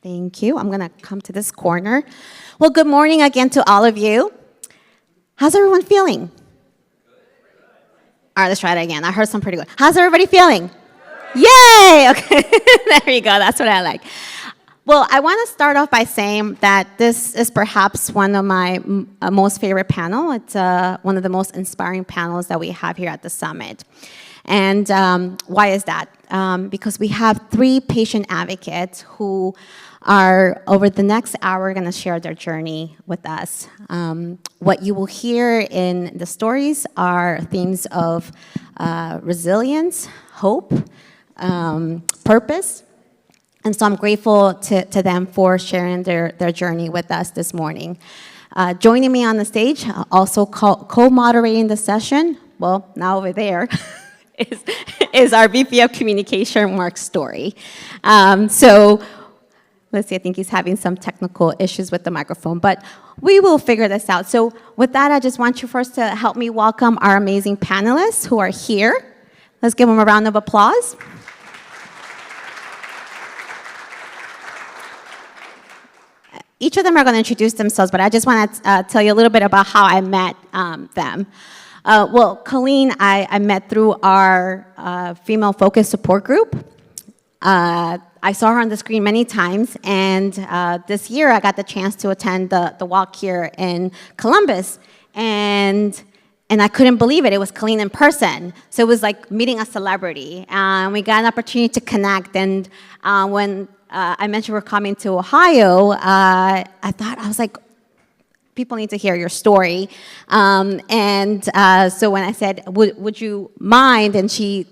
Thank you. I'm going to come to this corner. Well, good morning again to all of you. How's everyone feeling? All right, let's try it again. I heard some pretty good. How's everybody feeling? Yay! Okay, there you go. That's what I like. Well, I want to start off by saying that this is perhaps one of my most favorite panel. It's one of the most inspiring panels that we have here at the summit. And why is that? Because we have 3 patient advocates who are, over the next hour, going to share their journey with us. What you will hear in the stories are themes of resilience, hope, purpose. And so I'm grateful to them for sharing their journey with us this morning. Joining me on the stage, also co-moderating the session, well, now over there, is our VP of Communication, Mark Story. So let's see, I think he's having some technical issues with the microphone, but we will figure this out. So with that, I just want you first to help me welcome our amazing panelists who are here. Let's give them a round of applause. Each of them are going to introduce themselves, but I just want to tell you a little bit about how I met them. Well, Colleen, I met through our female-focused support group. I saw her on the screen many times, and this year I got the chance to attend the walk here in Columbus, and I couldn't believe it. It was Colleen in person. So it was like meeting a celebrity. We got an opportunity to connect, and when I mentioned we're coming to Ohio, I was like, people need to hear your story. So when I said, would you mind? And she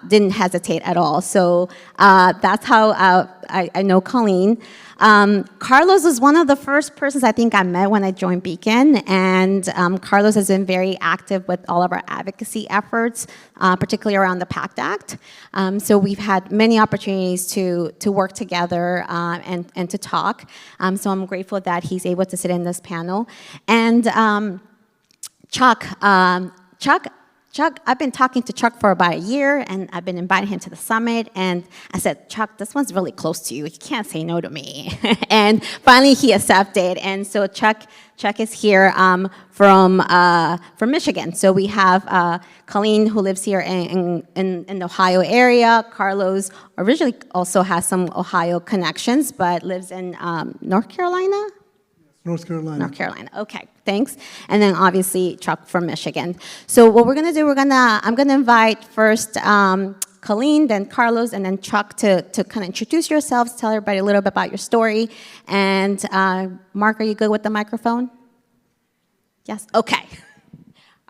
didn't hesitate at all. So that's how I know Colleen. Carlos was one of the first persons I think I met when I joined Beacon. And Carlos has been very active with all of our advocacy efforts, particularly around the PACT Act. So we've had many opportunities to work together and to talk. So I'm grateful that he's able to sit in this panel. And Chuck, I've been talking to Chuck for about a year, and I've been inviting him to the summit, and I said, Chuck, this one's really close to you. You can't say no to me. And finally, he accepted, and so Chuck is here from Michigan. So we have Colleen, who lives here in the Ohio area. Carlos originally also has some Ohio connections, but lives in North Carolina? North Carolina. Okay, thanks. And then obviously Chuck from Michigan. So what we're gonna do, I'm gonna invite first Colleen, then Carlos, and then Chuck to kind of introduce yourselves, tell everybody a little bit about your story. And Mark, are you good with the microphone? Yes, okay.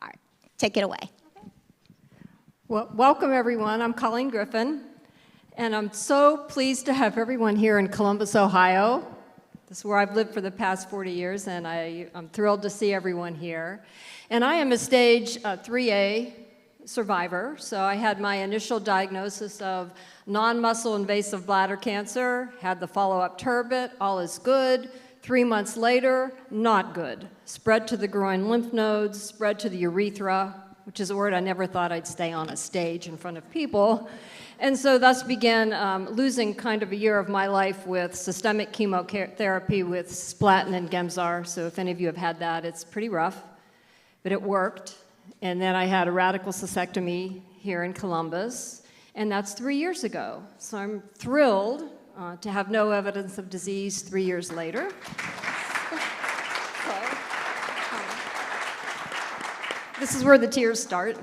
All right, take it away. Well, welcome everyone. I'm Colleen Griffin, and I'm so pleased to have everyone here in Columbus, Ohio. This is where I've lived for the past 40 years, and I'm thrilled to see everyone here. And I am a stage 3A survivor, so I had my initial diagnosis of non-muscle invasive bladder cancer, had the follow-up turbot, all is good. 3 months later, not good. Spread to the groin lymph nodes, spread to the urethra, which is a word I never thought I'd stay on a stage in front of people. And so thus began losing kind of a year of my life with systemic chemotherapy with Schotten and Gemzar. So if any of you have had that, it's pretty rough, but it worked. And then I had a radical cystectomy here in Columbus, and that's 3 years ago. So I'm thrilled to have no evidence of disease 3 years later. This is where the tears start.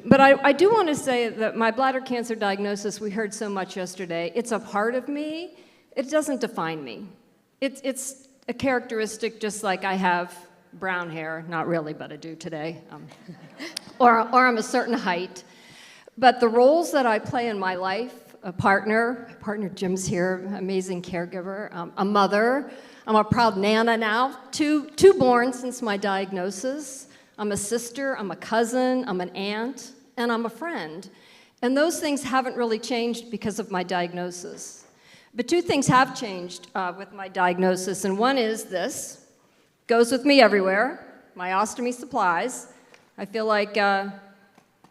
But I do want to say that my bladder cancer diagnosis, we heard so much yesterday, it's a part of me. It doesn't define me. It's a characteristic just like I have brown hair, not really, but I do today, or I'm a certain height. But the roles that I play in my life, a partner Jim's here, amazing caregiver, a mother, I'm a proud Nana now, two born since my diagnosis. I'm a sister, I'm a cousin, I'm an aunt, and I'm a friend. And those things haven't really changed because of my diagnosis. But 2 things have changed with my diagnosis, and one is this, goes with me everywhere, my ostomy supplies. I feel like the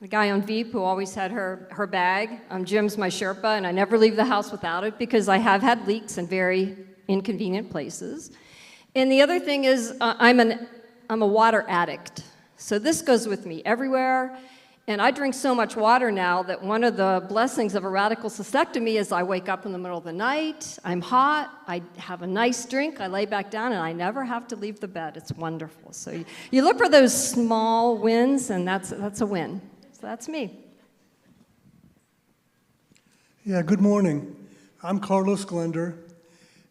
guy on Veep who always had her bag. Jim's my Sherpa, and I never leave the house without it because I have had leaks in very inconvenient places. And the other thing is I'm a water addict. So this goes with me everywhere. And I drink so much water now that one of the blessings of a radical cystectomy is I wake up in the middle of the night, I'm hot, I have a nice drink, I lay back down, and I never have to leave the bed. It's wonderful. So you look for those small wins, and that's a win. So that's me. Yeah, good morning. I'm Carlos Glender,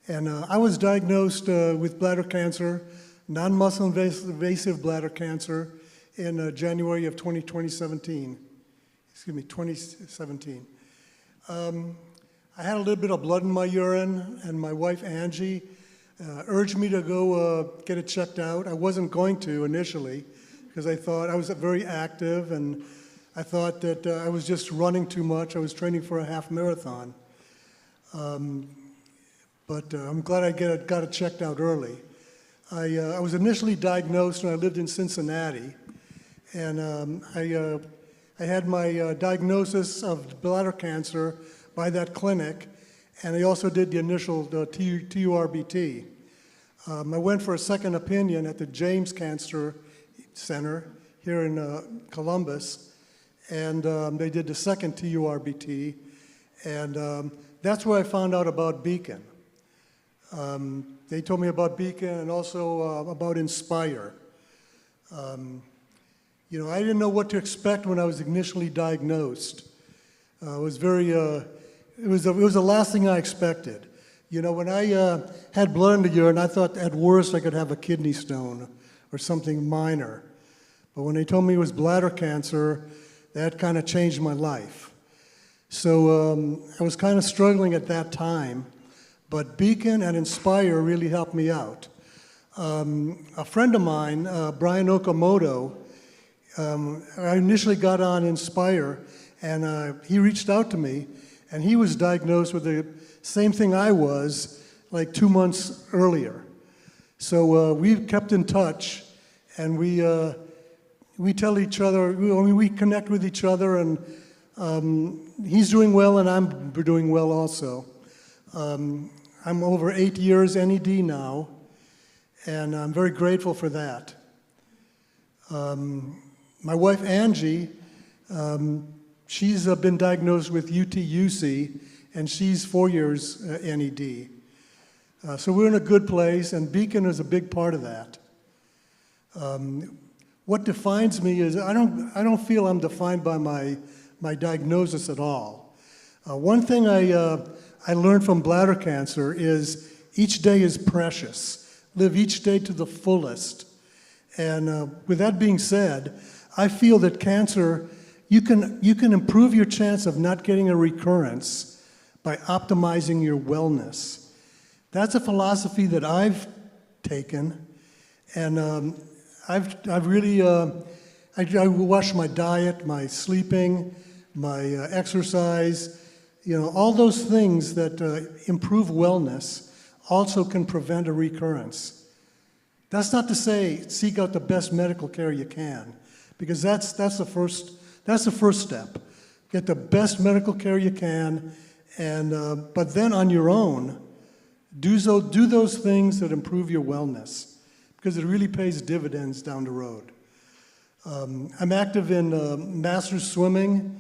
and I was diagnosed with bladder cancer, non-muscle invasive bladder cancer, in January of 2017. I had a little bit of blood in my urine, and my wife Angie urged me to go get it checked out. I wasn't going to initially, because I thought I was very active, and I thought that I was just running too much. I was training for a half marathon. But I'm glad I got it checked out early. I was initially diagnosed when I lived in Cincinnati. And I had my diagnosis of bladder cancer by that clinic, and I also did the initial TURBT. I went for a second opinion at the James Cancer Center here in Columbus, and they did the second TURBT, and that's where I found out about Beacon. They told me about Beacon and also about Inspire. You know, I didn't know what to expect when I was initially diagnosed. It was the last thing I expected. You know, when I had blood in the urine, I thought at worst I could have a kidney stone or something minor. But when they told me it was bladder cancer, that kind of changed my life. So I was kind of struggling at that time, but Beacon and Inspire really helped me out. A friend of mine, Brian Okamoto, I initially got on Inspire, and he reached out to me, and he was diagnosed with the same thing I was, like 2 months earlier. So we kept in touch, and we tell each other, we connect with each other, and he's doing well, and I'm doing well also. I'm over 8 years NED now, and I'm very grateful for that. My wife, Angie, she's been diagnosed with UTUC, and she's 4 years NED. So we're in a good place, and Beacon is a big part of that. What defines me is I don't feel I'm defined by my diagnosis at all. One thing I learned from bladder cancer is each day is precious. Live each day to the fullest. And with that being said, I feel that cancer, you can improve your chance of not getting a recurrence by optimizing your wellness. That's a philosophy that I've taken, and I've really I watch my diet, my sleeping, my exercise, you know, all those things that improve wellness also can prevent a recurrence. That's not to say seek out the best medical care you can, because that's the first step. Get the best medical care you can, and but then on your own, do those things that improve your wellness, because it really pays dividends down the road. I'm active in master's swimming.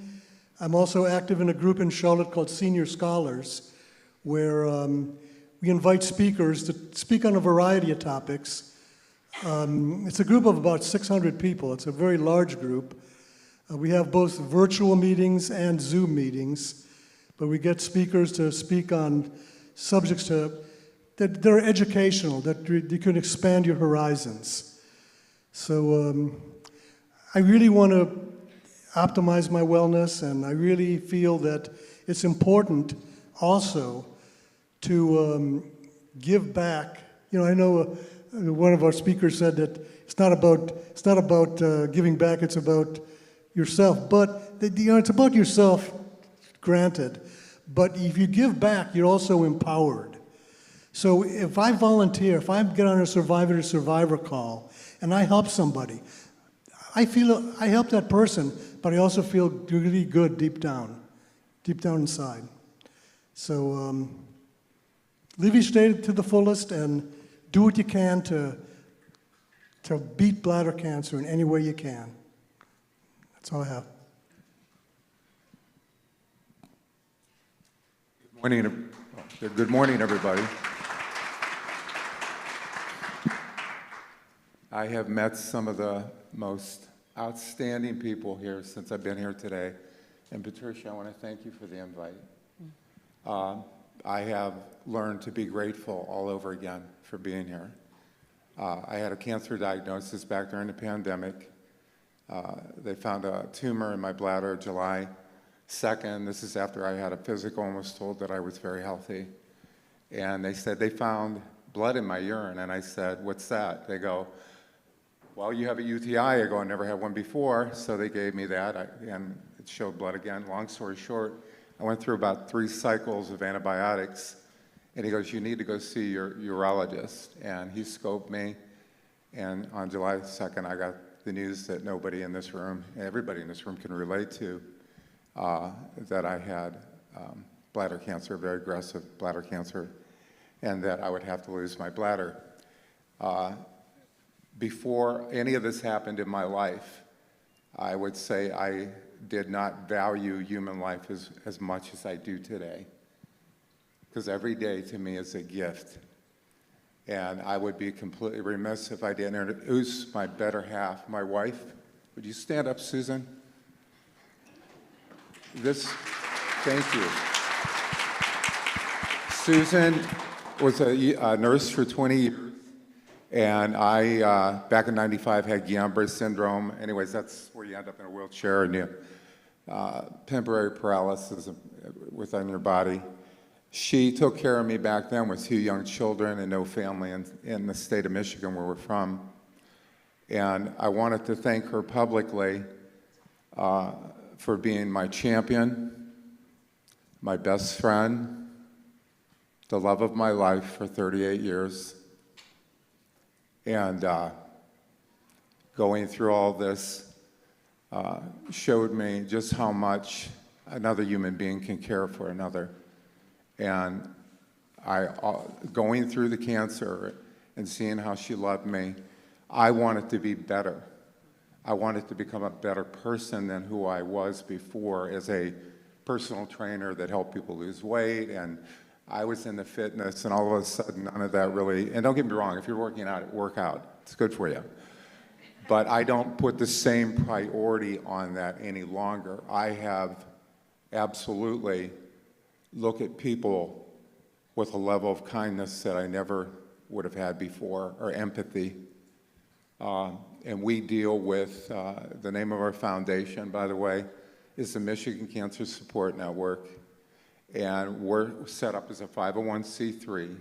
I'm also active in a group in Charlotte called Senior Scholars, where we invite speakers to speak on a variety of topics. It's a group of about 600 people. It's a very large group. We have both virtual meetings and Zoom meetings, but we get speakers to speak on subjects that are educational, that you can expand your horizons. So I really want to optimize my wellness, and I really feel that it's important also to give back. You know, I know one of our speakers said that it's not about giving back, it's about yourself. But you know, it's about yourself, granted. But if you give back, you're also empowered. So if I volunteer, if I get on a survivor-to-survivor call, and I help somebody, I feel I help that person, but I also feel really good deep down inside. So live each day to the fullest and do what you can to beat bladder cancer in any way you can. That's all I have. Good morning, everybody. I have met some of the most outstanding people here since I've been here today. And Patricia, I want to thank you for the invite. I have learned to be grateful all over again for being here. I had a cancer diagnosis back during the pandemic. They found a tumor in my bladder July 2nd. This is after I had a physical and was told that I was very healthy. And they said they found blood in my urine. And I said, what's that? They go, well, you have a UTI. I go, I never had one before. So they gave me that, and it showed blood again. Long story short, I went through about 3 cycles of antibiotics. And he goes, you need to go see your urologist. And he scoped me. And on July 2nd, I got the news that nobody in this room, everybody in this room can relate to, that I had bladder cancer, very aggressive bladder cancer, and that I would have to lose my bladder. Before any of this happened in my life, I would say I did not value human life as much as I do today. Because every day to me is a gift. And I would be completely remiss if I didn't introduce my better half, my wife. Would you stand up, Susan? Thank you. Susan was a nurse for 20 years. And I, back in '95, had Guillain-Barré syndrome. Anyways, that's where you end up in a wheelchair and you temporary paralysis within your body. She took care of me back then with 2 young children and no family in the state of Michigan where we're from. And I wanted to thank her publicly for being my champion, my best friend, the love of my life for 38 years. And going through all this showed me just how much another human being can care for another. And going through the cancer and seeing how she loved me, I wanted to be better. I wanted to become a better person than who I was before as a personal trainer that helped people lose weight. And I was into fitness, and all of a sudden, none of that really, and don't get me wrong, if you're working out, work out. It's good for you. But I don't put the same priority on that any longer. I have absolutely looked at people with a level of kindness that I never would have had before, or empathy. And we deal with, the name of our foundation, by the way, is the Michigan Cancer Support Network. And we're set up as a 501c3,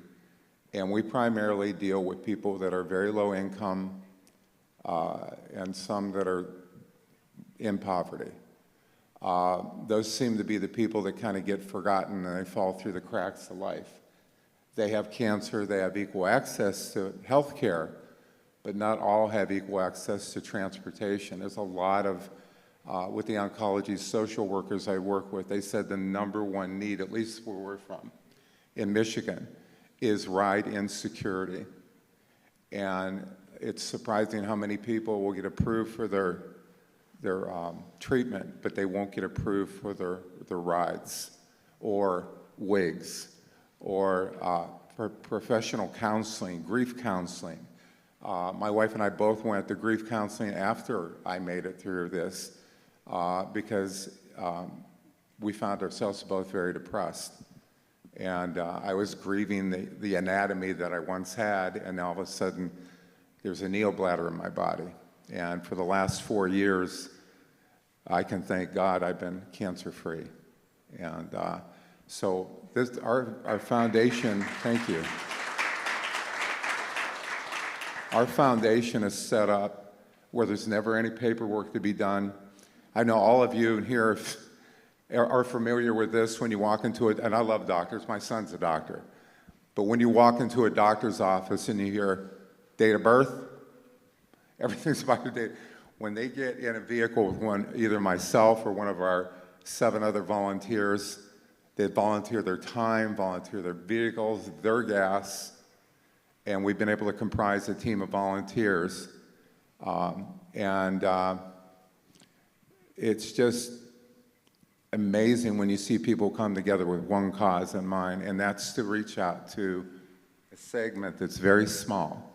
and we primarily deal with people that are very low income and some that are in poverty. Those seem to be the people that kind of get forgotten and they fall through the cracks of life. They have cancer, they have equal access to health care, but not all have equal access to transportation. There's a lot of with the oncology social workers I work with, they said the #1 need, at least where we're from, in Michigan, is ride insecurity. And it's surprising how many people will get approved for their treatment, but they won't get approved for their rides, or wigs, or for professional counseling, grief counseling. My wife and I both went to grief counseling after I made it through this. Because we found ourselves both very depressed. And I was grieving the anatomy that I once had, and all of a sudden there's a neobladder in my body. And for the last 4 years, I can thank God I've been cancer-free. And so our foundation, thank you. Our foundation is set up where there's never any paperwork to be done. I know all of you here are familiar with this when you walk into it, and I love doctors, my son's a doctor. But when you walk into a doctor's office and you hear date of birth, everything's about your date. When they get in a vehicle with either myself or one of our 7 other volunteers, They volunteer their time, volunteer their vehicles, their gas, and we've been able to comprise a team of volunteers. It's just amazing when you see people come together with one cause in mind, and that's to reach out to a segment that's very small,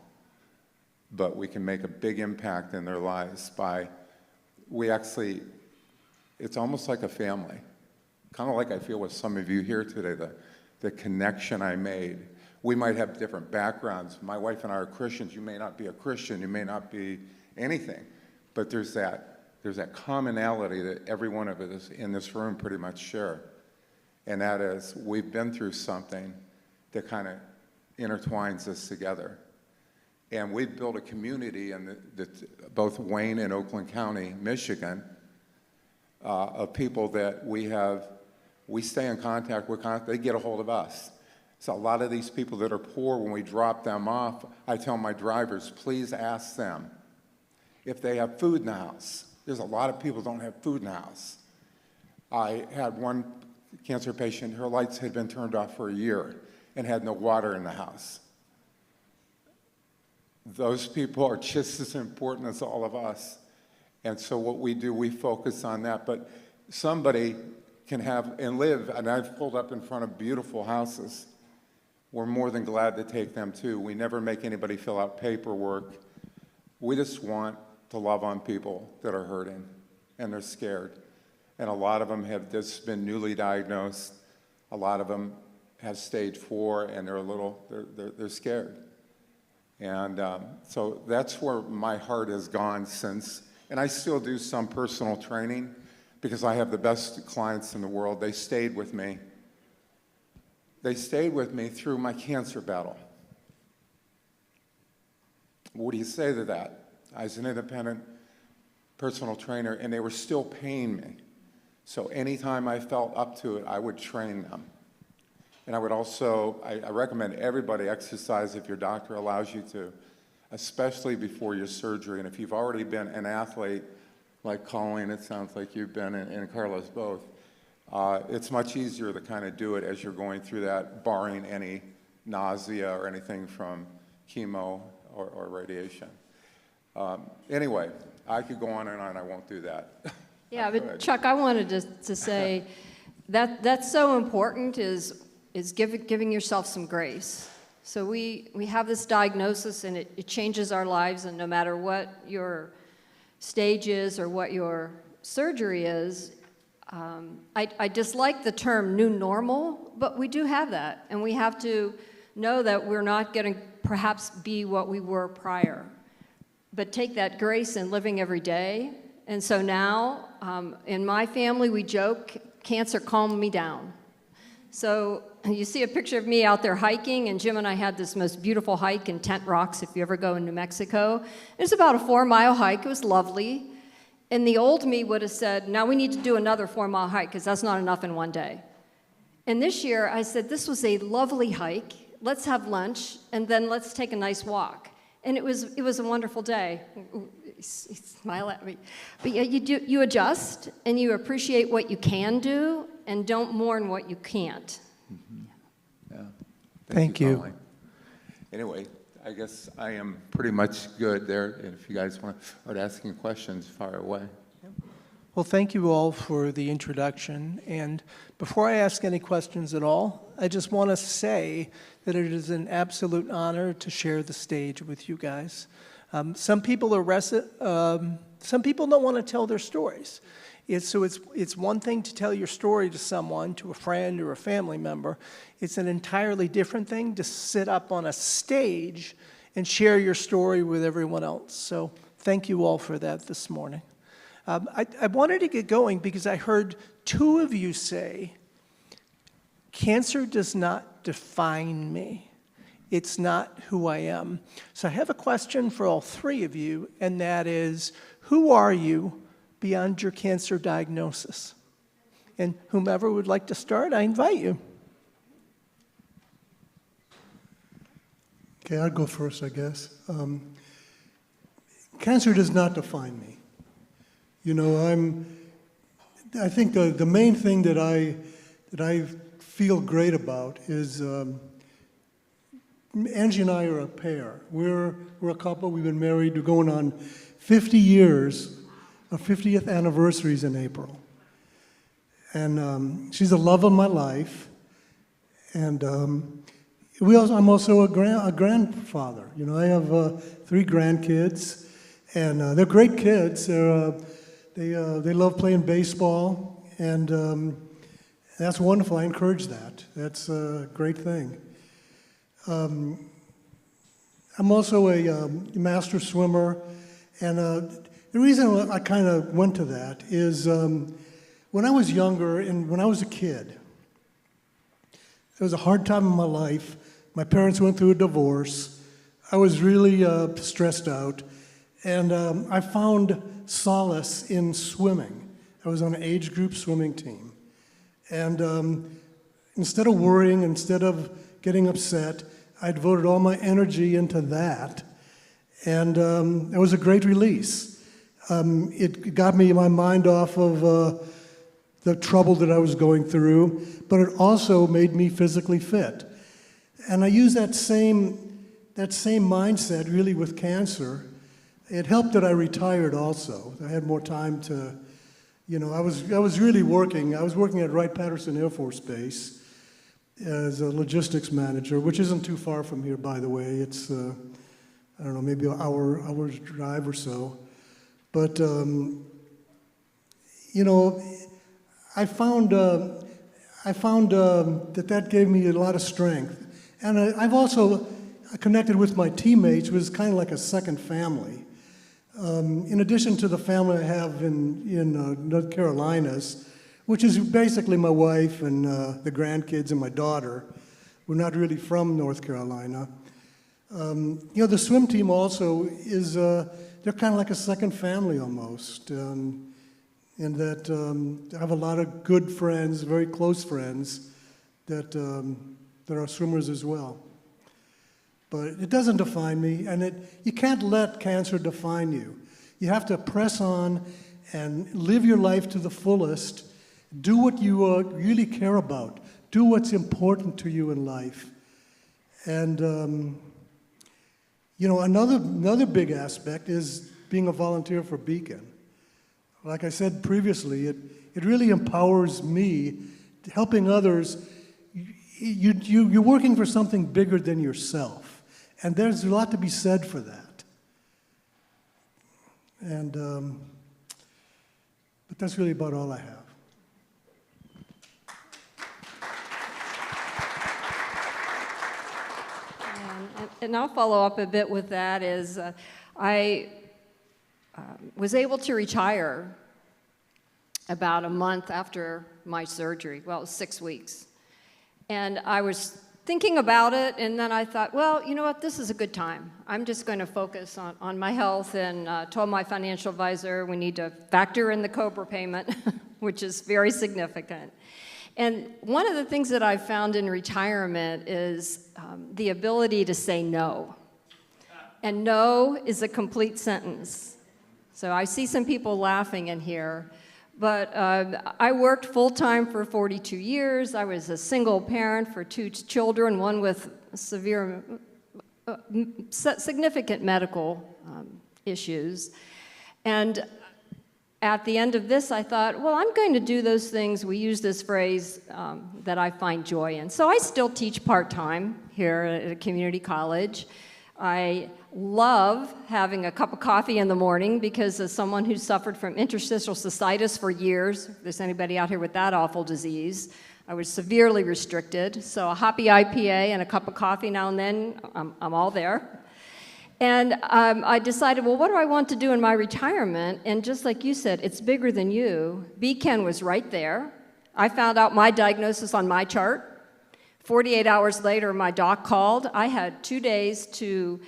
but we can make a big impact in their lives by, it's almost like a family. Kind of like I feel with some of you here today, the connection I made. We might have different backgrounds. My wife and I are Christians. You may not be a Christian. You may not be anything. But there's that commonality that every one of us in this room pretty much share. And that is, we've been through something that kind of intertwines us together. And we've built a community in both Wayne and Oakland County, Michigan, of people that we stay in contact with. They get a hold of us. So a lot of these people that are poor, when we drop them off, I tell my drivers, please ask them if they have food in the house. There's a lot of people who don't have food in the house. I had one cancer patient, her lights had been turned off for a year and had no water in the house. Those people are just as important as all of us. And so what we do, we focus on that. But somebody can have and live, and I've pulled up in front of beautiful houses. We're more than glad to take them too. We never make anybody fill out paperwork. We just want to love on people that are hurting and they're scared. And a lot of them have just been newly diagnosed. A lot of them have stage 4 and they're scared. And so that's where my heart has gone since, and I still do some personal training because I have the best clients in the world. They stayed with me. They stayed with me through my cancer battle. What do you say to that? I was an independent personal trainer, and they were still paying me. So anytime I felt up to it, I would train them. And I would also, I recommend everybody exercise if your doctor allows you to, especially before your surgery. And if you've already been an athlete, like Colleen, it sounds like you've been, and Carlos both, it's much easier to kind of do it as you're going through that, barring any nausea or anything from chemo or radiation. Anyway, I could go on and on. I won't do that. Yeah, but Chuck, I wanted to say that's so important is giving yourself some grace. So we have this diagnosis, and it changes our lives, and no matter what your stage is or what your surgery is, I dislike the term new normal, but we do have that, and we have to know that we're not going to perhaps be what we were prior, but take that grace in living every day. And so now, in my family, we joke, cancer calmed me down. So you see a picture of me out there hiking, and Jim and I had this most beautiful hike in Tent Rocks, if you ever go in New Mexico. It was about a 4-mile hike. It was lovely. And the old me would have said, now we need to do another 4-mile hike, because that's not enough in one day. And this year, I said, this was a lovely hike. Let's have lunch, and then let's take a nice walk. And it was a wonderful day. Smile at me. But yeah, you adjust, and you appreciate what you can do, and don't mourn what you can't. Mm-hmm. Yeah. Thank you. Colleen. Anyway, I guess I am pretty much good there. And if you guys want to start asking questions, fire away. Well, thank you all for the introduction. And before I ask any questions at all, I just want to say that it is an absolute honor to share the stage with you guys. Some people don't want to tell their stories. It's one thing to tell your story to someone, to a friend or a family member. It's an entirely different thing to sit up on a stage and share your story with everyone else. So thank you all for that this morning. I wanted to get going because I heard 2 of you say, cancer does not define me. It's not who I am. So I have a question for all 3 of you, and that is, who are you beyond your cancer diagnosis? And whomever would like to start, I invite you. Okay, I'll go first, I guess. Cancer does not define me. You know, I think the main thing that I feel great about is Angie and I are a pair. We're a couple. We've been married. We're going on 50 years. Our 50th anniversary is in April. And she's the love of my life. And I'm also a grandfather. You know, I have 3 grandkids, and they're great kids. They love playing baseball, and that's wonderful. I encourage that. That's a great thing. I'm also a master swimmer, and the reason I kind of went to that is when I was younger and when I was a kid, it was a hard time in my life. My parents went through a divorce. I was really stressed out, and I found solace in swimming. I was on an age group swimming team. And instead of worrying, instead of getting upset, I devoted all my energy into that. And it was a great release. It got my mind off of the trouble that I was going through, but it also made me physically fit. And I use that same mindset really with cancer. It helped that I retired also. I had more time to, you know, I was really working. I was working at Wright-Patterson Air Force Base as a logistics manager, which isn't too far from here, by the way. It's, I don't know, maybe an hour's drive or so. But, you know, I found that gave me a lot of strength. And I've also connected with my teammates, who was kind of like a second family. In addition to the family I have in North Carolinas, which is basically my wife and the grandkids and my daughter. We're not really from North Carolina. You know, the swim team also is, they're kind of like a second family almost. In that I have a lot of good friends, very close friends, that are swimmers as well. But it doesn't define me, and you can't let cancer define you. You have to press on and live your life to the fullest. Do what you really care about. Do what's important to you in life. And you know, another big aspect is being a volunteer for Beacon. Like I said previously, it really empowers me, helping others. You're working for something bigger than yourself, and there's a lot to be said for that. And but that's really about all I have. And I'll follow up a bit with that. I was able to retire about a month after my surgery. Well, it was 6 weeks. And I was thinking about it, and then I thought, well, you know what, this is a good time. I'm just going to focus on my health, and told my financial advisor we need to factor in the COBRA payment, which is very significant. And one of the things that I've found in retirement is the ability to say no. And no is a complete sentence. So I see some people laughing in here. But I worked full-time for 42 years. I was a single parent for 2 children, one with significant medical issues. And at the end of this, I thought, well, I'm going to do those things. We use this phrase that I find joy in. So I still teach part-time here at a community college. I love having a cup of coffee in the morning because as someone who suffered from interstitial cystitis for years, if there's anybody out here with that awful disease, I was severely restricted. So a hoppy IPA and a cup of coffee now and then, I'm all there. And I decided, well, what do I want to do in my retirement? And just like you said, it's bigger than you. BCAN was right there. I found out my diagnosis on my chart. 48 hours later, my doc called. I had 2 days to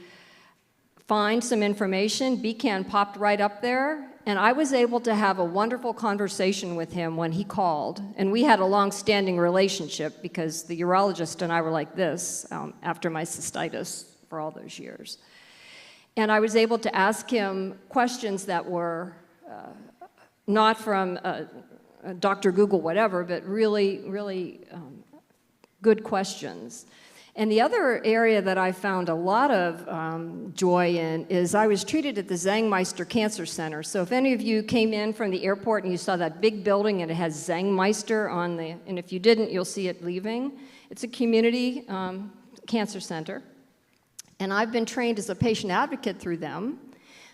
find some information. BCAN popped right up there, and I was able to have a wonderful conversation with him when he called. And we had a long-standing relationship because the urologist and I were like this after my cystitis for all those years. And I was able to ask him questions that were not from Dr. Google, whatever, but really, really good questions. And the other area that I found a lot of joy in is I was treated at the Zangmeister Cancer Center. So if any of you came in from the airport and you saw that big building and it has Zangmeister on the, and if you didn't, you'll see it leaving. It's a community cancer center. And I've been trained as a patient advocate through them.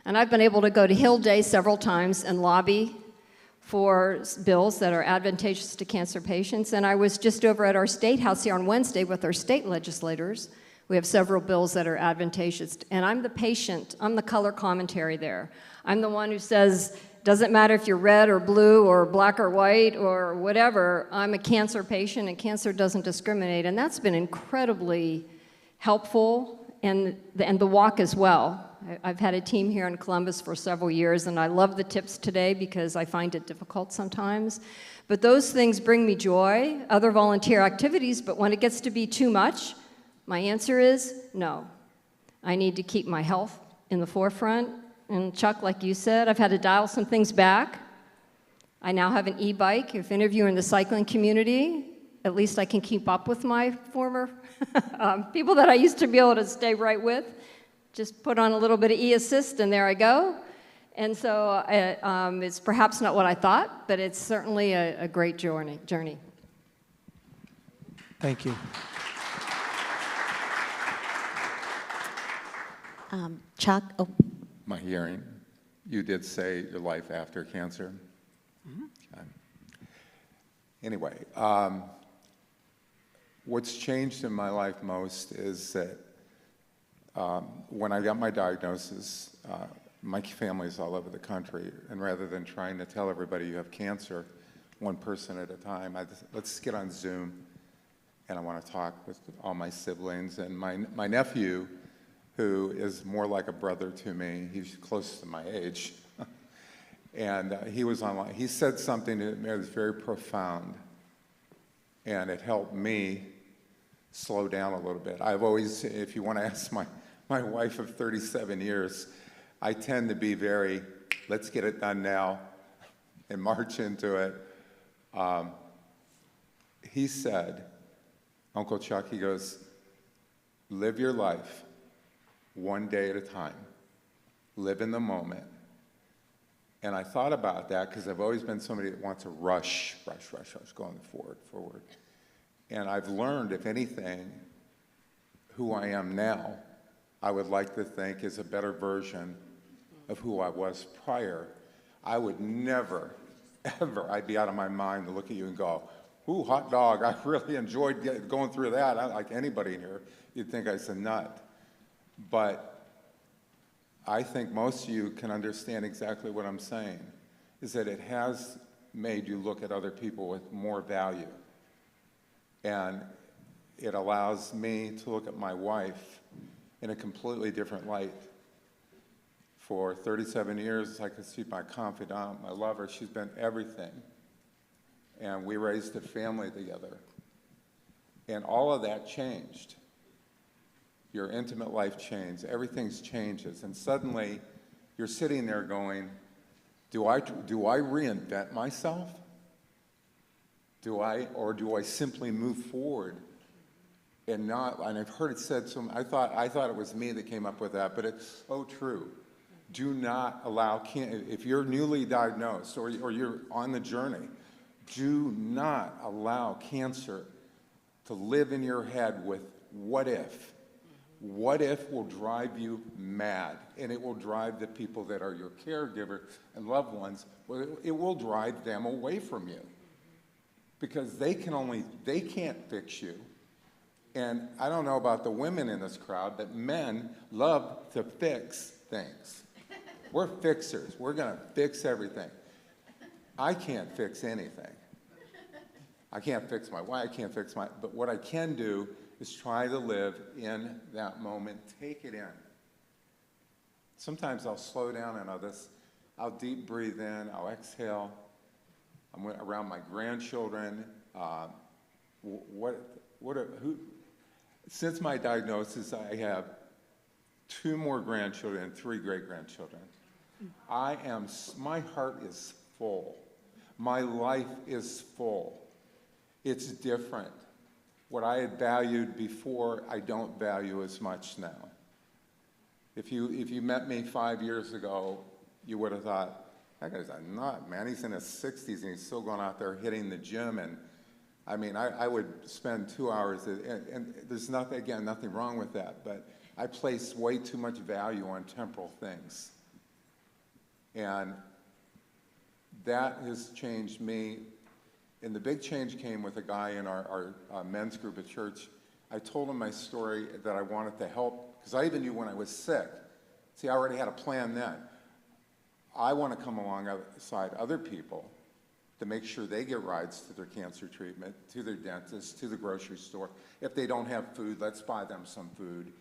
And I've been able to go to Hill Day several times and lobby for bills that are advantageous to cancer patients. And I was just over at our State House here on Wednesday with our state legislators. We have several bills that are advantageous. And I'm the patient. I'm the color commentary there. I'm the one who says, doesn't matter if you're red or blue or black or white or whatever, I'm a cancer patient and cancer doesn't discriminate. And that's been incredibly helpful, and the walk as well. I've had a team here in Columbus for several years, and I love the tips today because I find it difficult sometimes. But those things bring me joy, other volunteer activities, but when it gets to be too much, my answer is no. I need to keep my health in the forefront. And Chuck, like you said, I've had to dial some things back. I now have an e-bike. If any of you are in the cycling community, at least I can keep up with my former people that I used to be able to stay right with. Just put on a little bit of e-assist and there I go. And so it's perhaps not what I thought, but it's certainly a great journey. Thank you. Chuck, oh, My hearing, you did say your life after cancer. Okay. Anyway, what's changed in my life most is that when I got my diagnosis, my family's all over the country, and rather than trying to tell everybody you have cancer, one person at a time, let's get on Zoom, and I want to talk with all my siblings. And my nephew, who is more like a brother to me, he's close to my age, and he was online. He said something that was very profound, and it helped me slow down a little bit. I've always, if you want to ask my wife of 37 years, I tend to be very, let's get it done now and march into it. He said, Uncle Chuck, he goes, live your life one day at a time. Live in the moment. And I thought about that because I've always been somebody that wants to rush, going forward. And I've learned, if anything, who I am now, I would like to think is a better version of who I was prior. I would never, ever, I'd be out of my mind to look at you and go, ooh, hot dog, I really enjoyed going through that. I like anybody in here, you'd think I was a nut. But I think most of you can understand exactly what I'm saying, is that it has made you look at other people with more value. And it allows me to look at my wife in a completely different light. For 37 years, I could see my confidant, my lover. She's been everything. And we raised a family together. And all of that changed. Your intimate life changed. Everything changes. And suddenly, you're sitting there going, do I reinvent myself? Or do I simply move forward and not, and I've heard it said, I thought it was me that came up with that, but it's so true. Do not allow, if you're newly diagnosed or you're on the journey, do not allow cancer to live in your head with what if. What if will drive you mad, and it will drive the people that are your caregiver and loved ones, it will drive them away from you. Because they can't fix you. And I don't know about the women in this crowd, but men love to fix things. We're fixers. We're going to fix everything. I can't fix anything. I can't fix my wife. I can't fix but what I can do is try to live in that moment. Take it in. Sometimes I'll slow down and I'll deep breathe in. I'll exhale. I'm around my grandchildren. Since my diagnosis, I have 2 more grandchildren and 3 great-grandchildren. My heart is full. My life is full. It's different. what I had valued before, I don't value as much now. If you met me 5 years ago, you would have thought, that guy's a nut, man. He's in his 60s and he's still going out there hitting the gym. And I mean, I would spend 2 hours, and there's nothing, again, nothing wrong with that, but I place way too much value on temporal things. And that has changed me. And the big change came with a guy in our men's group at church. I told him my story that I wanted to help, because I even knew when I was sick. See, I already had a plan then. I want to come alongside other people to make sure they get rides to their cancer treatment, to their dentist, to the grocery store. If they don't have food, let's buy them some food.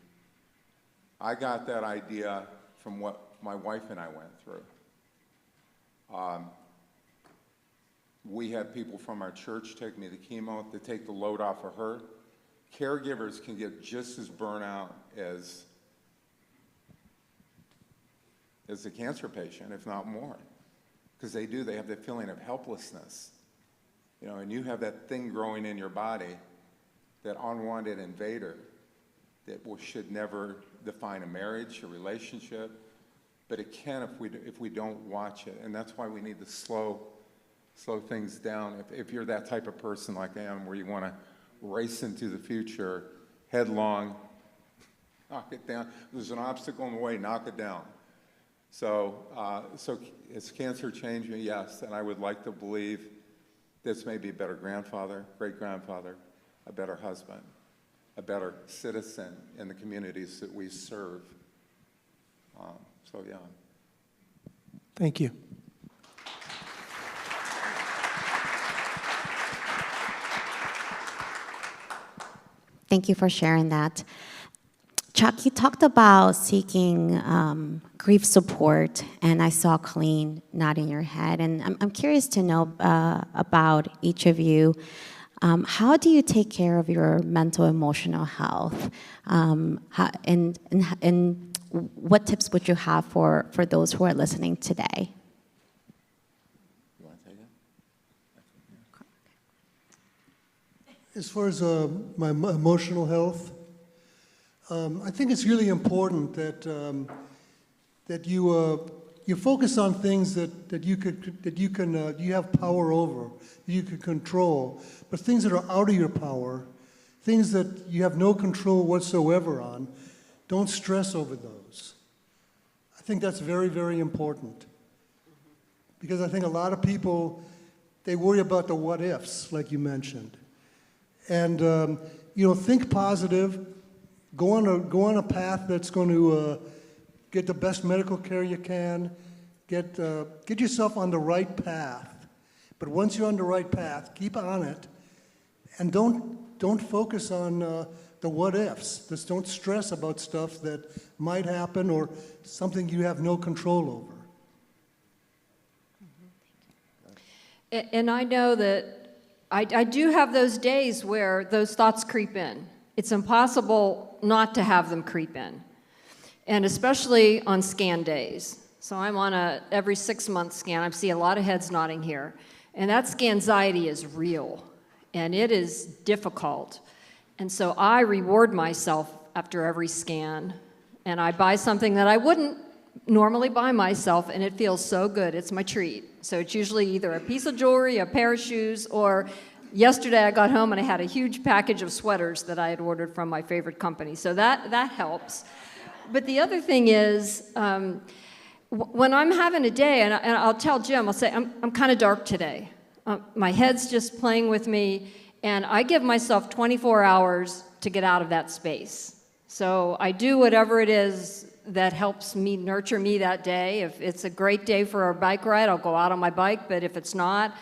I got that idea from what my wife and I went through. We had people from our church take me to chemo to take the load off of her. Caregivers can get just as burnt out as a cancer patient, if not more. Because they have that feeling of helplessness. You know, and you have that thing growing in your body, that unwanted invader that should never define a marriage, a relationship, but it can if we don't watch it. And that's why we need to slow things down. If you're that type of person like I am, where you want to race into the future headlong, knock it down. If there's an obstacle in the way, knock it down. So has cancer changed me? Yes, and I would like to believe this may be a better grandfather, great-grandfather, a better husband, a better citizen in the communities that we serve. So yeah. Thank you. Thank you for sharing that. Chuck, you talked about seeking grief support, and I saw Colleen nodding your head. And I'm curious to know about each of you. How do you take care of your mental, emotional health? And what tips would you have for those who are listening today? You want to take it? As far as my emotional health, I think it's really important that you focus on things that you have power over, that you can control, but things that are out of your power, things that you have no control whatsoever on, don't stress over those. I think that's very, very important, because I think a lot of people, they worry about the what ifs, like you mentioned, and think positive. Go on a path that's going to get the best medical care you can. Get yourself on the right path. But once you're on the right path, keep on it, and don't focus on the what ifs. Just don't stress about stuff that might happen or something you have no control over. And I know that I do have those days where those thoughts creep in. It's impossible not to have them creep in, and especially on scan days. So I'm on every 6-month scan. I see a lot of heads nodding here, and that scanxiety is real, and it is difficult. And so I reward myself after every scan, and I buy something that I wouldn't normally buy myself, and it feels so good. It's my treat. So it's usually either a piece of jewelry, a pair of shoes, or yesterday I got home and I had a huge package of sweaters that I had ordered from my favorite company. So that helps. But the other thing is, when I'm having a day, and I'll tell Jim, I'll say, I'm kind of dark today. My head's just playing with me, and I give myself 24 hours to get out of that space. So I do whatever it is that helps me, nurture me that day. If it's a great day for a bike ride, I'll go out on my bike, but if it's not,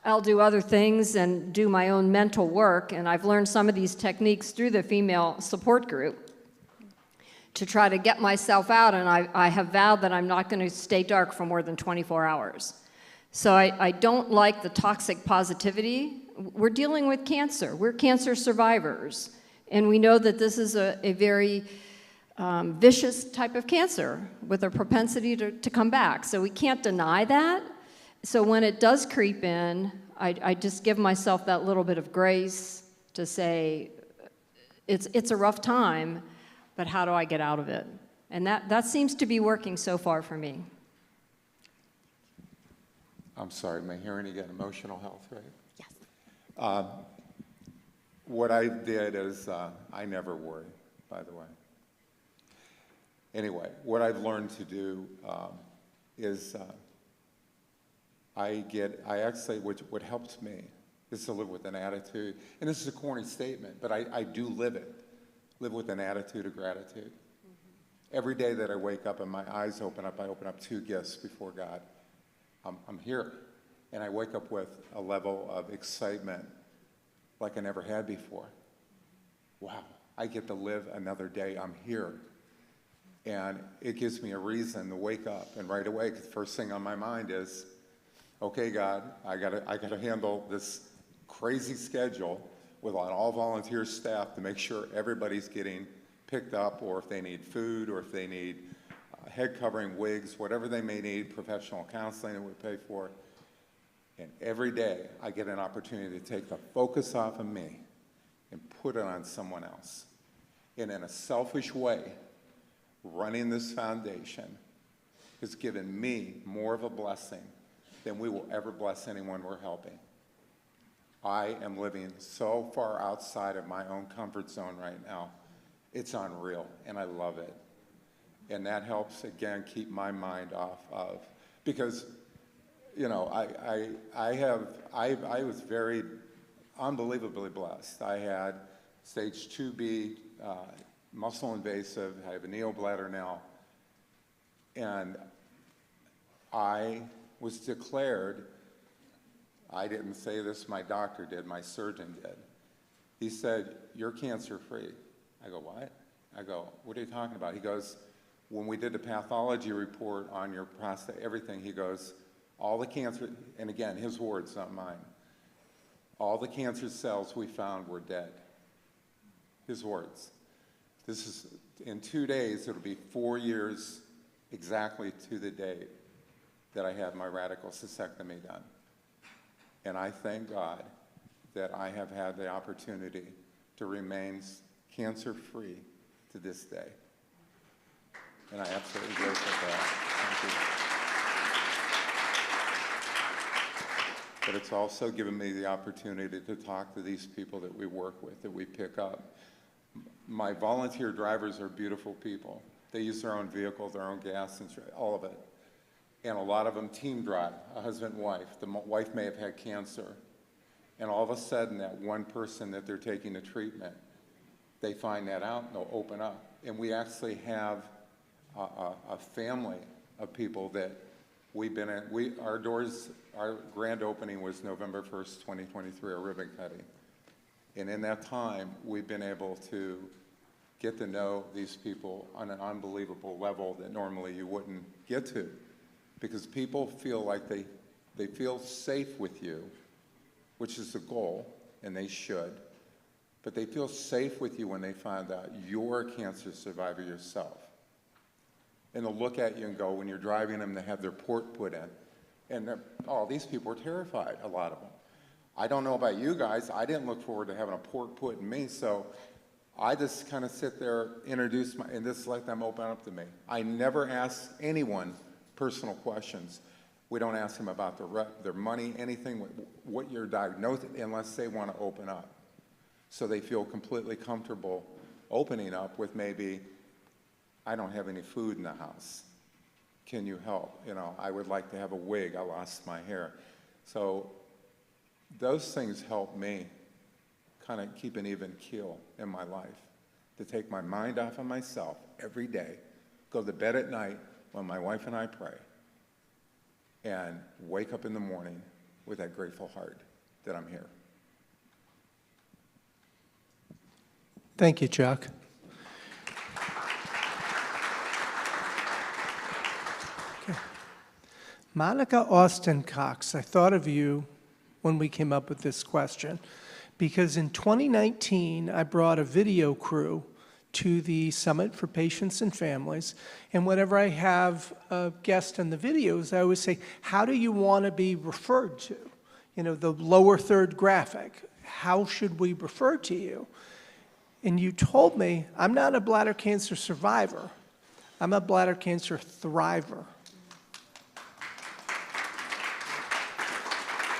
I'll do other things and do my own mental work, and I've learned some of these techniques through the female support group to try to get myself out, and I have vowed that I'm not going to stay dark for more than 24 hours. So I don't like the toxic positivity. We're dealing with cancer. We're cancer survivors, and we know that this is a very vicious type of cancer with a propensity to come back. So we can't deny that. So when it does creep in, I just give myself that little bit of grace to say, it's a rough time, but how do I get out of it? And that seems to be working so far for me. I'm sorry, am I hearing again emotional health, right? Yes. What I did is, I never worry, by the way. Anyway, what I've learned to do is I actually, what helps me is to live with an attitude, and this is a corny statement, but I do live it. Live with an attitude of gratitude. Every day that I wake up and my eyes open up, I open up 2 gifts before God. I'm here, and I wake up with a level of excitement like I never had before. Wow, I get to live another day. I'm here. And it gives me a reason to wake up, and right away, the first thing on my mind is, okay, God, I gotta handle this crazy schedule with an all-volunteer staff to make sure everybody's getting picked up, or if they need food, or if they need head covering, wigs, whatever they may need, professional counseling that we pay for. And every day, I get an opportunity to take the focus off of me and put it on someone else. And in a selfish way, running this foundation has given me more of a blessing than we will ever bless anyone we're helping. I am living so far outside of my own comfort zone right now. It's unreal, and I love it. And that helps, again, keep my mind off of, because, you know, I was very unbelievably blessed. I had stage 2B, muscle invasive. I have a neo-bladder now. And I was declared, I didn't say this, my doctor did, my surgeon did. He said, "You're cancer-free." I go, "What?" I go, "What are you talking about?" He goes, "When we did the pathology report on your prostate, everything," he goes, "all the cancer," and again, his words, not mine, "all the cancer cells we found were dead." His words. This is, in 2 days, it'll be 4 years exactly to the date that I had my radical cystectomy done. And I thank God that I have had the opportunity to remain cancer-free to this day. And I absolutely grateful for that. Thank you. But it's also given me the opportunity to talk to these people that we work with, that we pick up. My volunteer drivers are beautiful people. They use their own vehicle, their own gas, and all of it. And a lot of them team drive, a husband and wife. The wife may have had cancer. And all of a sudden, that one person that they're taking to treatment, they find that out and they'll open up. And we actually have a family of people that we've been in. Our grand opening was November 1st, 2023, a ribbon cutting. And in that time, we've been able to get to know these people on an unbelievable level that normally you wouldn't get to. Because people feel like they feel safe with you, which is the goal, and they should. But they feel safe with you when they find out you're a cancer survivor yourself. And they'll look at you and go, when you're driving them, they have their port put in. And these people are terrified, a lot of them. I don't know about you guys. I didn't look forward to having a port put in me, so I just kind of sit there, and just let them open up to me. I never ask anyone personal questions. We don't ask them about their money, anything, what you're diagnosed, unless they want to open up. So they feel completely comfortable opening up with maybe, "I don't have any food in the house. Can you help? You know, I would like to have a wig. I lost my hair." So those things help me kind of keep an even keel in my life, to take my mind off of myself every day, go to bed at night when my wife and I pray, and wake up in the morning with that grateful heart that I'm here. Thank you, Chuck. Okay. Monica Austin Cox, I thought of you when we came up with this question, because in 2019, I brought a video crew to the Summit for Patients and Families, and whenever I have a guest in the videos, I always say, how do you want to be referred to? You know, the lower third graphic, how should we refer to you? And you told me, I'm not a bladder cancer survivor, I'm a bladder cancer thriver.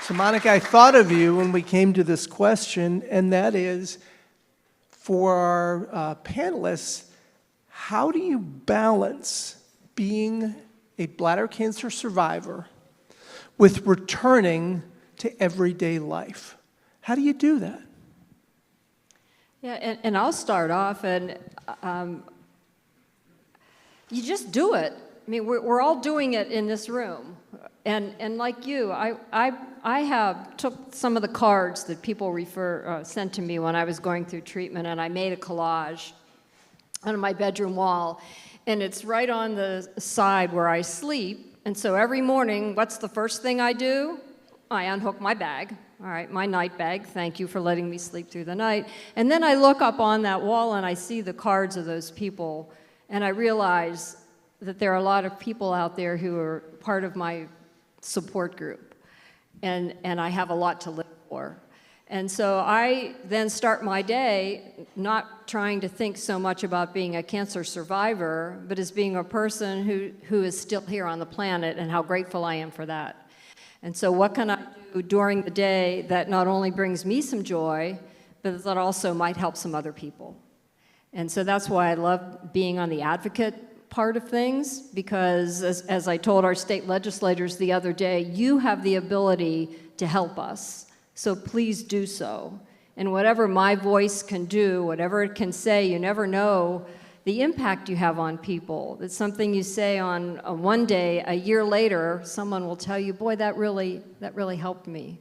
So Monica, I thought of you when we came to this question, and that is, for our panelists, how do you balance being a bladder cancer survivor with returning to everyday life? How do you do that? Yeah, and I'll start off, and you just do it. I mean, we're all doing it in this room. And like you, I have took some of the cards that people sent to me when I was going through treatment, and I made a collage on my bedroom wall, and it's right on the side where I sleep. And so every morning, what's the first thing I do? I unhook my bag, all right, my night bag. Thank you for letting me sleep through the night. And then I look up on that wall and I see the cards of those people, and I realize that there are a lot of people out there who are part of my support group, and I have a lot to live for. And so I then start my day not trying to think so much about being a cancer survivor, but as being a person who is still here on the planet, and how grateful I am for that. And so what can I do during the day that not only brings me some joy, but that also might help some other people? And so that's why I love being on the advocate part of things, because as I told our state legislators the other day, you have the ability to help us, so please do so. And whatever my voice can do, whatever it can say, you never know the impact you have on people. It's something you say on one day, a year later, someone will tell you, boy, that really helped me.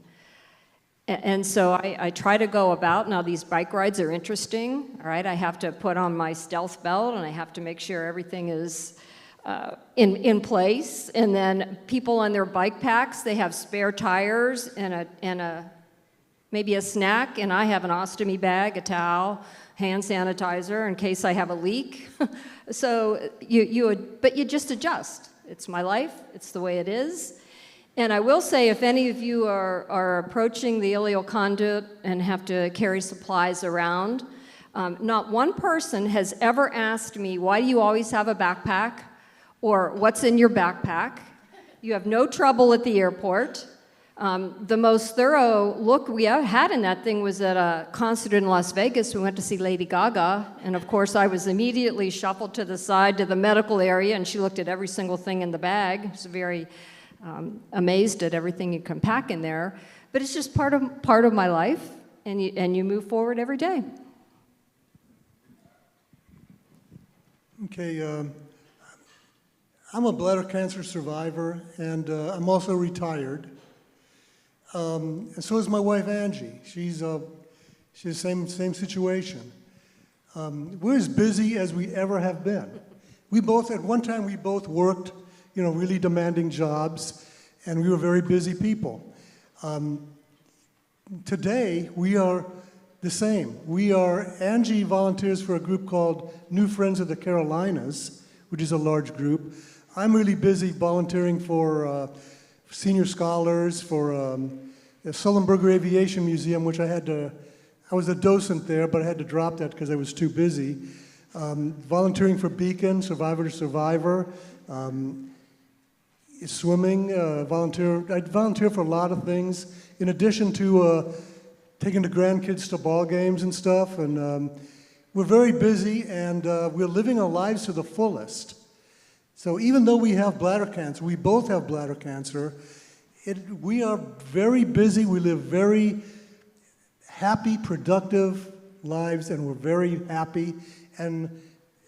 And so I try to go about. Now, these bike rides are interesting, all right? I have to put on my stealth belt, and I have to make sure everything is in place. And then people on their bike packs, they have spare tires and maybe a snack, and I have an ostomy bag, a towel, hand sanitizer in case I have a leak. So but you just adjust. It's my life. It's the way it is. And I will say, if any of you are approaching the ileal conduit and have to carry supplies around, not one person has ever asked me, why do you always have a backpack? Or what's in your backpack? You have no trouble at the airport. The most thorough look we ever had in that thing was at a concert in Las Vegas. We went to see Lady Gaga, and of course I was immediately shuffled to the side to the medical area, and she looked at every single thing in the bag. She was very amazed at everything you can pack in there. But it's just part of my life, and you move forward every day. Okay, I'm a bladder cancer survivor, and I'm also retired. And so is my wife, Angie. She's the same situation. We're as busy as we ever have been. At one time, we both worked, really demanding jobs, and we were very busy people. Today, we are the same. Angie volunteers for a group called New Friends of the Carolinas, which is a large group. I'm really busy volunteering for senior scholars, for the Sullenberger Aviation Museum, which I was a docent there, but I had to drop that because I was too busy. Volunteering for Beacon, Survivor to Survivor, swimming, I volunteer for a lot of things, in addition to taking the grandkids to ball games and stuff. And we're very busy, and we're living our lives to the fullest. So even though we have bladder cancer, we both have bladder cancer, we are very busy, we live very happy, productive lives, and we're very happy. And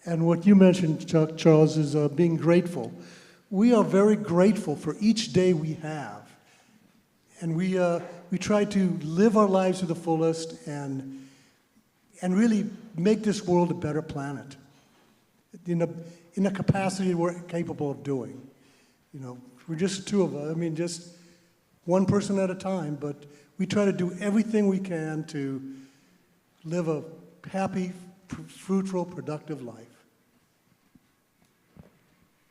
what you mentioned, Charles, is being grateful. We are very grateful for each day we have. And we try to live our lives to the fullest and really make this world a better planet in the capacity we're capable of doing. We're just two of us, just one person at a time, but we try to do everything we can to live a happy, fruitful, productive life.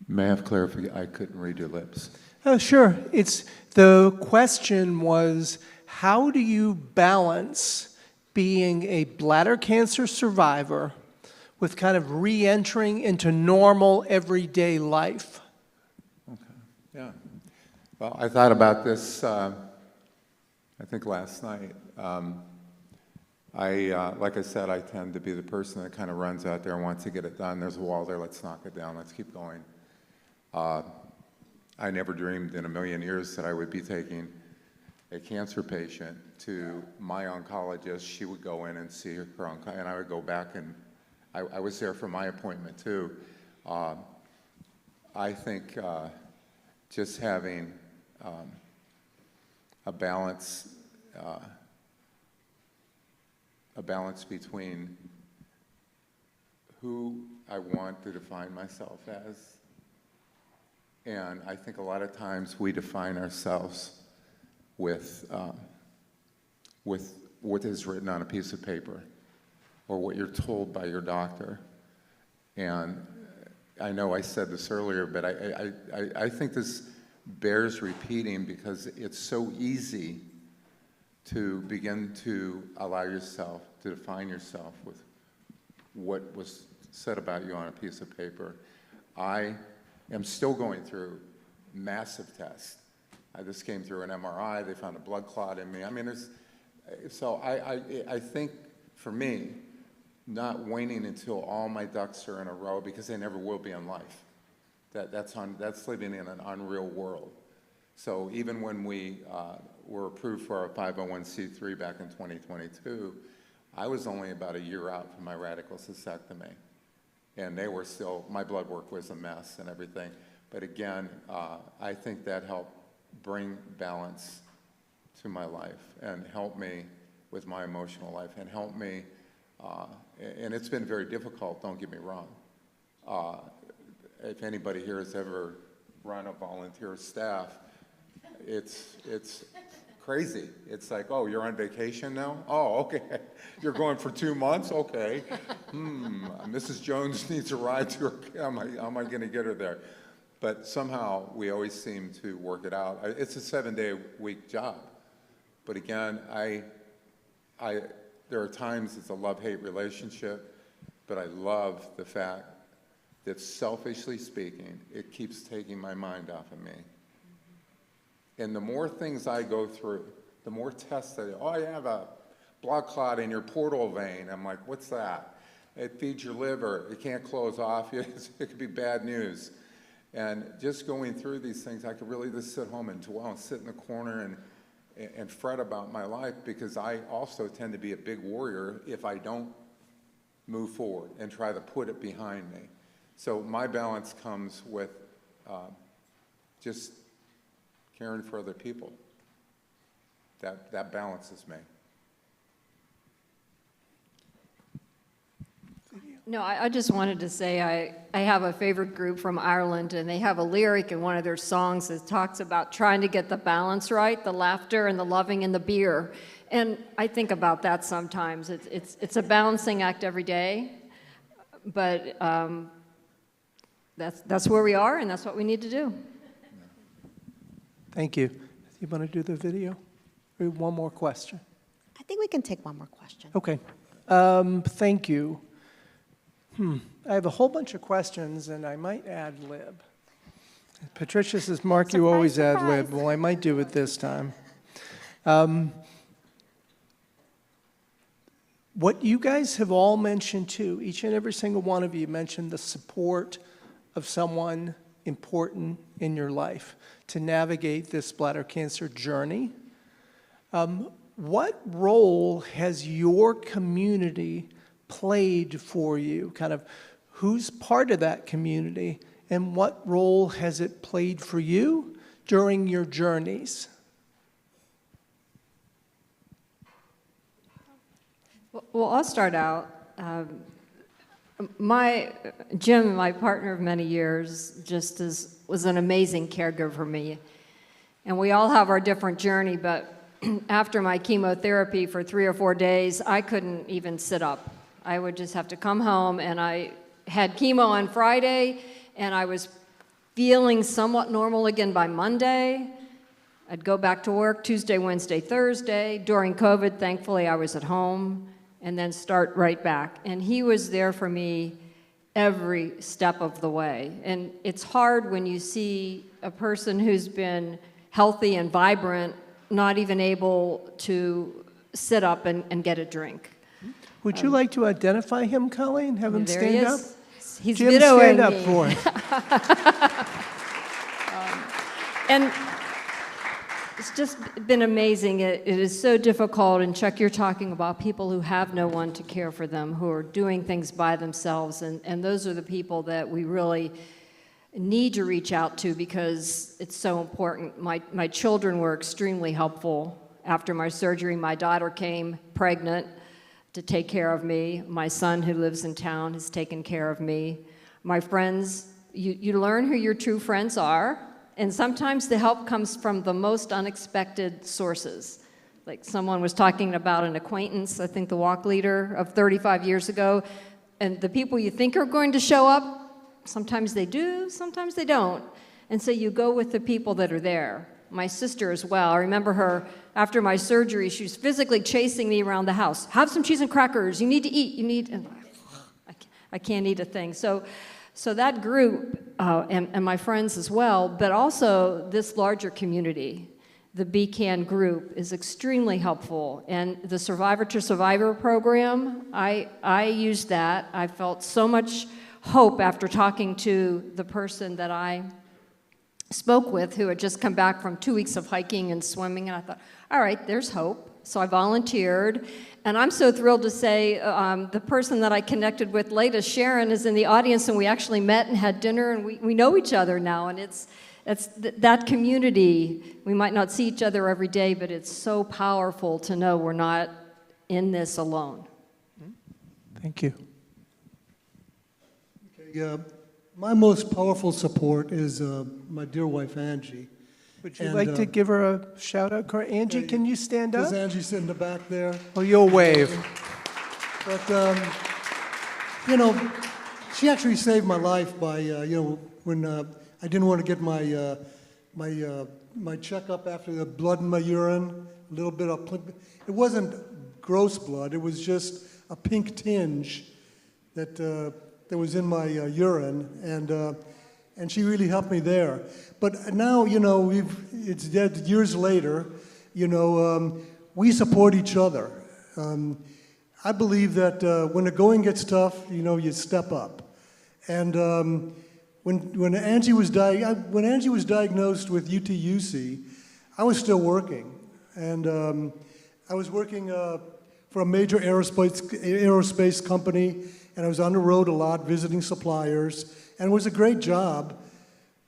May I have clarification? I couldn't read your lips. Oh, sure. The question was, how do you balance being a bladder cancer survivor with kind of re-entering into normal everyday life? Yeah. Well, I thought about this, I think last night. Like I said, I tend to be the person that kind of runs out there and wants to get it done. There's a wall there, let's knock it down, let's keep going. I never dreamed in a million years that I would be taking a cancer patient to my oncologist. She would go in and see her oncologist, and I would go back, and I was there for my appointment too. I think just having a balance between who I want to define myself as, and I think a lot of times we define ourselves with what is written on a piece of paper or what you're told by your doctor. And I know I said this earlier, but I think this bears repeating because it's so easy to begin to allow yourself to define yourself with what was said about you on a piece of paper. I am still going through massive tests. I just came through an MRI. They found a blood clot in me. I mean, so I think for me, not waiting until all my ducks are in a row, because they never will be in life. That's living in an unreal world. So even when we were approved for our 501c3 back in 2022, I was only about a year out from my radical cystectomy. And they were still, my blood work was a mess and everything. But again, I think that helped bring balance to my life and help me with my emotional life and help me, and it's been very difficult, don't get me wrong. If anybody here has ever run a volunteer staff, it's crazy. It's like, oh, you're on vacation now? Oh, okay. You're going for 2 months? Okay. Mrs. Jones needs a ride to her. How am I going to get her there? But somehow we always seem to work it out. It's a 7-day-a-week job. But again, there are times it's a love-hate relationship, but I love the fact that selfishly speaking, it keeps taking my mind off of me. And the more things I go through, the more tests you have a blood clot in your portal vein. I'm like, what's that? It feeds your liver. It can't close off. It could be bad news. And just going through these things, I could really just sit home and dwell and sit in the corner and fret about my life, because I also tend to be a big worrier if I don't move forward and try to put it behind me. So my balance comes with just caring for other people. That balances me. No, I just wanted to say I have a favorite group from Ireland, and they have a lyric in one of their songs that talks about trying to get the balance right, the laughter and the loving and the beer. And I think about that sometimes. It's a balancing act every day, but that's where we are, and that's what we need to do. Thank you. You want to do the video? We have one more question. I think we can take one more question. Okay. Thank you. I have a whole bunch of questions, and I might ad-lib. Patricia says, Mark, you always ad-lib. Well, I might do it this time. What you guys have all mentioned, too, each and every single one of you mentioned the support of someone important in your life to navigate this bladder cancer journey. What role has your community played for you? Kind of who's part of that community, and what role has it played for you during your journeys? Well, I'll start out. Jim, my partner of many years, was an amazing caregiver for me. And we all have our different journey, but after my chemotherapy for 3 or 4 days, I couldn't even sit up. I would just have to come home, and I had chemo on Friday, and I was feeling somewhat normal again by Monday, I'd go back to work Tuesday, Wednesday, Thursday. During COVID, thankfully, I was at home, and then start right back. And he was there for me every step of the way. And it's hard when you see a person who's been healthy and vibrant not even able to sit up and get a drink. Would you like to identify him, Colleen? Have him There he stand up? is. He's Jim, widowing stand up me. for us. And it's just been amazing. It is so difficult, and Chuck, you're talking about people who have no one to care for them, who are doing things by themselves, and those are the people that we really need to reach out to because it's so important. My children were extremely helpful. After my surgery, my daughter came pregnant to take care of me. My son, who lives in town, has taken care of me. My friends, you learn who your true friends are, and sometimes the help comes from the most unexpected sources. Like someone was talking about an acquaintance, I think the walk leader of 35 years ago, and the people you think are going to show up, sometimes they do, sometimes they don't. And so you go with the people that are there. My sister as well. I remember her, after my surgery, she was physically chasing me around the house. Have some cheese and crackers, you need to eat, you need, and I can't eat a thing. So that group, and my friends as well, but also this larger community, the BCAN group, is extremely helpful. And the Survivor to Survivor program, I used that. I felt so much hope after talking to the person that I spoke with, who had just come back from 2 weeks of hiking and swimming, and I thought, all right, there's hope. So I volunteered, and I'm so thrilled to say the person that I connected with latest, Sharon, is in the audience, and we actually met and had dinner, and we know each other now, and it's that community. We might not see each other every day, but it's so powerful to know we're not in this alone. Thank you. Okay, my most powerful support is my dear wife, Angie. Would you And, like to give her a shout out? Angie, can you stand Does up? Angie sit in the back there? Oh, you'll wave. But, she actually saved my life by, when I didn't want to get my checkup after the blood in my urine, a little bit of, it wasn't gross blood, it was just a pink tinge that was in my urine, and she really helped me there. But now, it's dead years later, we support each other. I believe that when the going gets tough, you step up. And when Angie was diagnosed with UTUC, I was still working, and I was working for a major aerospace company, and I was on the road a lot, visiting suppliers, and it was a great job.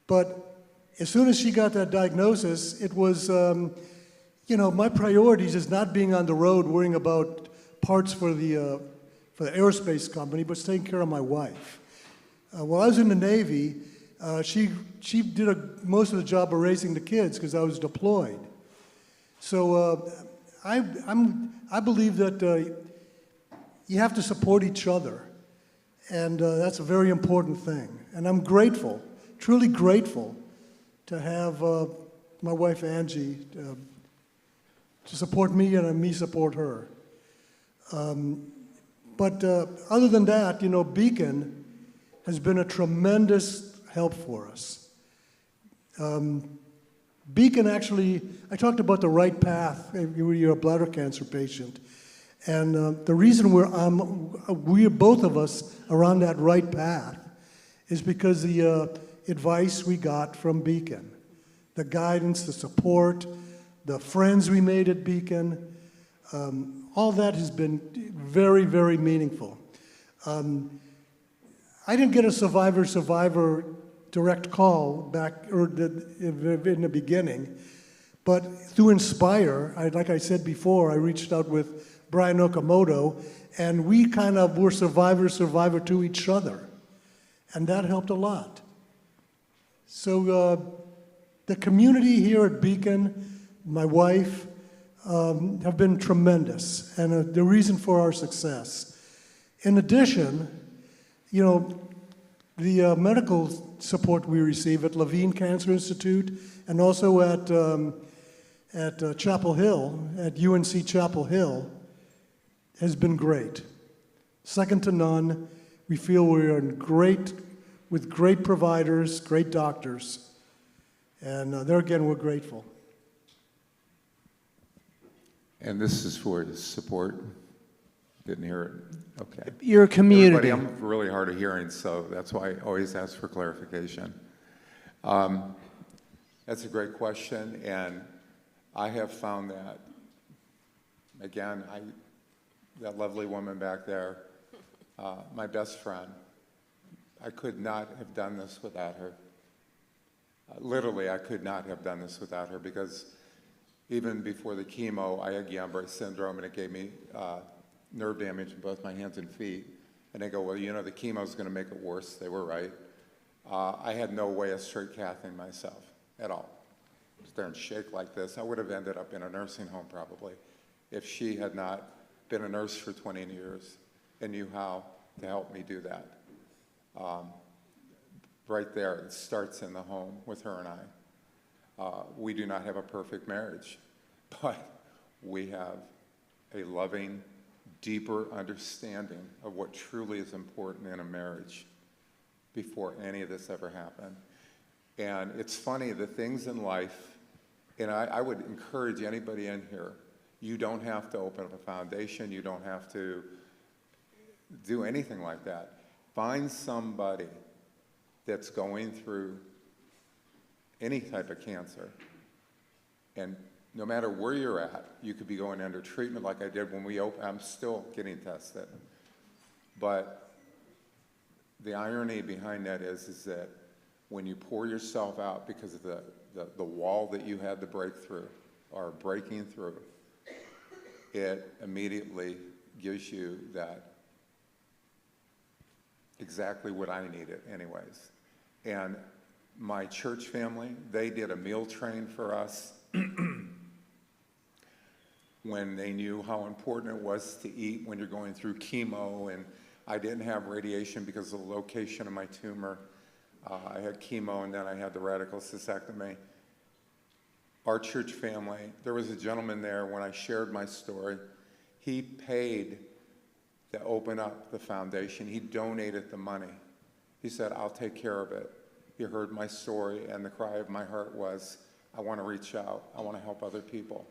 But as soon as she got that diagnosis, it was, my priorities is not being on the road worrying about parts for the aerospace company, but taking care of my wife. While I was in the Navy, she did most of the job of raising the kids because I was deployed. So I believe that you have to support each other, and that's a very important thing. And I'm grateful, truly grateful, to have my wife Angie to support me and me support her. But other than that, Beacon has been a tremendous help for us. Beacon actually, I talked about the right path. You're a bladder cancer patient. And the reason we're both of us are on that right path is because the advice we got from Beacon, the guidance, the support, the friends we made at Beacon, all that has been very, very meaningful. I didn't get a survivor direct call back in the beginning, but through Inspire, like I said before, I reached out with Brian Okamoto, and we kind of were survivor to each other, and that helped a lot. So the community here at Beacon, my wife, have been tremendous, and the reason for our success. In addition, the medical support we receive at Levine Cancer Institute and also at at Chapel Hill, at UNC Chapel Hill, has been great. Second to none. We feel we are with great providers, great doctors, and there again, we're grateful. And this is for his support? Didn't hear it? Okay. Your community. Everybody, I'm really hard of hearing, so that's why I always ask for clarification. That's a great question, and I have found that, again, that lovely woman back there, my best friend, I could not have done this without her. Literally, I could not have done this without her, because even before the chemo, I had Guillain-Barré syndrome, and it gave me nerve damage in both my hands and feet. And they go, well, you know, the chemo's going to make it worse. They were right. I had no way of straight cathing myself at all. Sit there and shake like this. I would have ended up in a nursing home probably if she had not been a nurse for 20 years and knew how to help me do that. Right there, it starts in the home with her and I. We do not have a perfect marriage, but we have a loving, deeper understanding of what truly is important in a marriage before any of this ever happened. And it's funny, the things in life, and I would encourage anybody in here, you don't have to open up a foundation, you don't have to do anything like that. Find somebody that's going through any type of cancer, and no matter where you're at, you could be going under treatment like I did when we opened. I'm still getting tested. But the irony behind that is that when you pour yourself out because of the wall that you had to break through or breaking through, it immediately gives you that exactly what I needed anyways. And my church family, they did a meal train for us when they knew how important it was to eat when you're going through chemo, and I didn't have radiation because of the location of my tumor. I had chemo and then I had the radical cystectomy. Our church family, there was a gentleman there when I shared my story. He paid to open up the foundation. He donated the money. He said, I'll take care of it. He heard my story, and the cry of my heart was, I want to reach out. I want to help other people.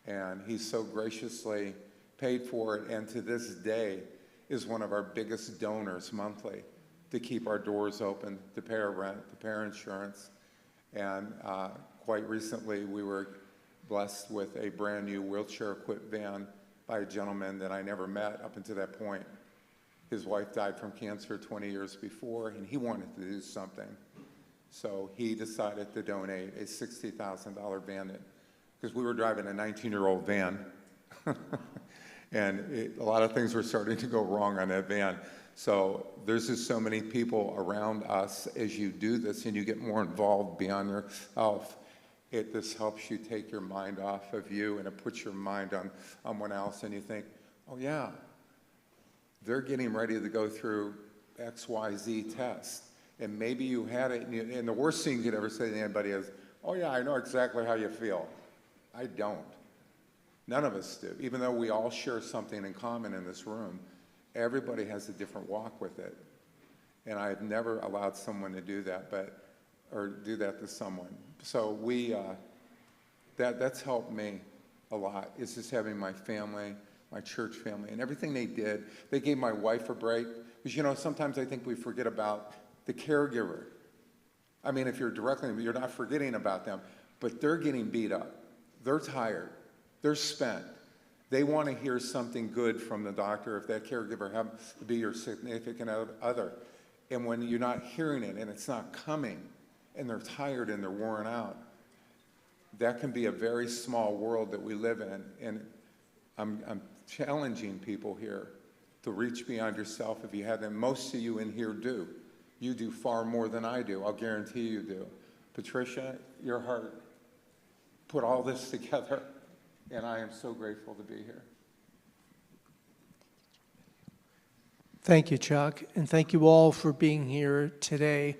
And he so graciously paid for it, and to this day is one of our biggest donors monthly to keep our doors open, to pay our rent, to pay our insurance. And quite recently, we were blessed with a brand new wheelchair-equipped van by a gentleman that I never met up until that point. His wife died from cancer 20 years before, and he wanted to do something. So he decided to donate a $60,000 van, because we were driving a 19-year-old van, and a lot of things were starting to go wrong on that van. So there's just so many people around us as you do this and you get more involved beyond yourself. This helps you take your mind off of you, and it puts your mind on someone else, and you think, oh yeah, they're getting ready to go through XYZ test. And maybe you had it, and the worst thing you could ever say to anybody is, oh yeah, I know exactly how you feel. I don't. None of us do. Even though we all share something in common in this room, everybody has a different walk with it. And I've never allowed someone to do that, or do that to someone. So that's helped me a lot. It's just having my family, my church family, and everything they did. They gave my wife a break, because, you know, sometimes I think we forget about the caregiver. I mean, if you're you're not forgetting about them, but they're getting beat up. They're tired. They're spent. They want to hear something good from the doctor if that caregiver happens to be your significant other. And when you're not hearing it and it's not coming, and they're tired and they're worn out, that can be a very small world that we live in. And I'm challenging people here to reach beyond yourself if you haven't. Most of you in here do. You do far more than I do. I'll guarantee you do. Patricia, your heart put all this together, and I am so grateful to be here. Thank you, Chuck, and thank you all for being here today.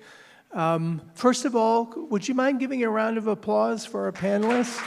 First of all, would you mind giving a round of applause for our panelists?